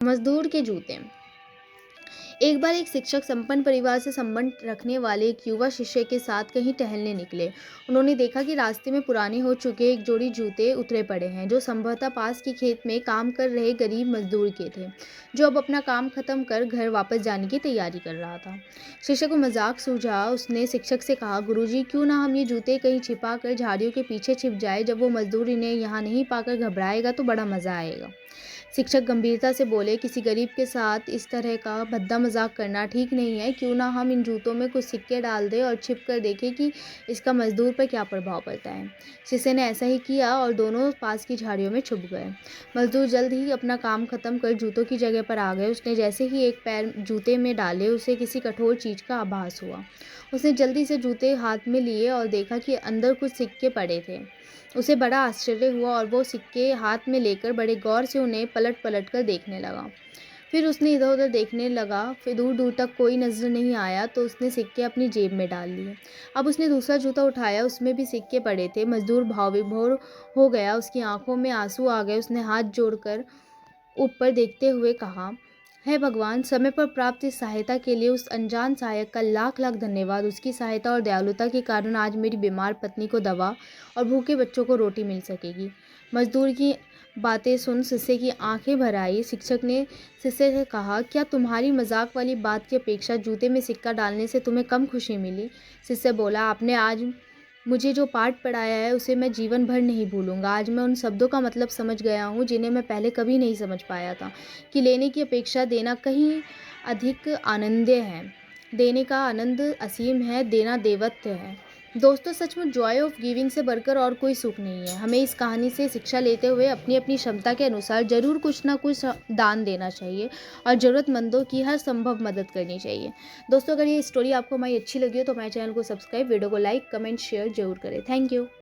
मजदूर के जूते। एक बार एक शिक्षक संपन्न परिवार से संबंध रखने वाले एक युवा शिष्य के साथ कहीं टहलने निकले। उन्होंने देखा कि रास्ते में पुराने हो चुके एक जोड़ी जूते उतरे पड़े हैं, जो संभवतः पास की खेत में काम कर रहे गरीब मजदूर के थे, जो अब अपना काम खत्म कर घर वापस जाने की तैयारी कर रहा था। शिष्य को मजाक सूझा। उसने शिक्षक से कहा, गुरुजी, क्यों ना हम ये जूते कहीं छिपा कर झाड़ियों के पीछे छिप जाए। जब वो मजदूर इन्हें यहाँ नहीं पाकर घबराएगा तो बड़ा मजा आएगा। शिक्षक गंभीरता से बोले, किसी गरीब के साथ इस तरह का भद्दा मजाक करना ठीक नहीं है। क्यों ना हम इन जूतों में कुछ सिक्के डाल दें और छिप कर देखें कि इसका मजदूर पर क्या प्रभाव पड़ता है। शिष्य ने ऐसा ही किया और दोनों पास की झाड़ियों में छुप गए। मजदूर जल्द ही अपना काम खत्म कर जूतों की जगह पर आ गए। उसने जैसे ही एक पैर जूते में डाले, उसे किसी कठोर चीज का आभास हुआ। उसने जल्दी से जूते हाथ में लिए और देखा कि अंदर कुछ सिक्के पड़े थे। उसे बड़ा आश्चर्य हुआ और वो सिक्के हाथ में लेकर बड़े गौर से उन्हें पलट पलट कर देखने लगा। फिर उसने इधर उधर देखने लगा। फिर दूर दूर तक कोई नजर नहीं आया तो उसने सिक्के अपनी जेब में डाल लिए। अब उसने दूसरा जूता उठाया, उसमें भी सिक्के पड़े थे। मजदूर भाव विभोर हो गया, उसकी आंखों में आंसू आ गए। उसने हाथ जोड़कर ऊपर देखते हुए कहा, हे भगवान, समय पर प्राप्त इस सहायता के लिए उस अनजान सहायक का लाख लाख धन्यवाद। उसकी सहायता और दयालुता के कारण आज मेरी बीमार पत्नी को दवा और भूखे बच्चों को रोटी मिल सकेगी। मजदूर की बातें सुन शिष्य की आंखें भर आई। शिक्षक ने शिष्य से कहा, क्या तुम्हारी मजाक वाली बात की अपेक्षा जूते में सिक्का डालने से तुम्हें कम खुशी मिली? शिष्य बोला, आपने आज मुझे जो पाठ पढ़ाया है उसे मैं जीवन भर नहीं भूलूंगा। आज मैं उन शब्दों का मतलब समझ गया हूँ जिन्हें मैं पहले कभी नहीं समझ पाया था, कि लेने की अपेक्षा देना कहीं अधिक आनंदीय है। देने का आनंद असीम है, देना देवत्व है। दोस्तों, सचमुच जॉय ऑफ गिविंग से बढ़कर और कोई सुख नहीं है। हमें इस कहानी से शिक्षा लेते हुए अपनी अपनी क्षमता के अनुसार जरूर कुछ ना कुछ दान देना चाहिए और ज़रूरतमंदों की हर संभव मदद करनी चाहिए। दोस्तों, अगर ये स्टोरी आपको हमारी अच्छी लगी हो तो हमारे चैनल को सब्सक्राइब, वीडियो को लाइक, कमेंट, शेयर जरूर करें। Thank you.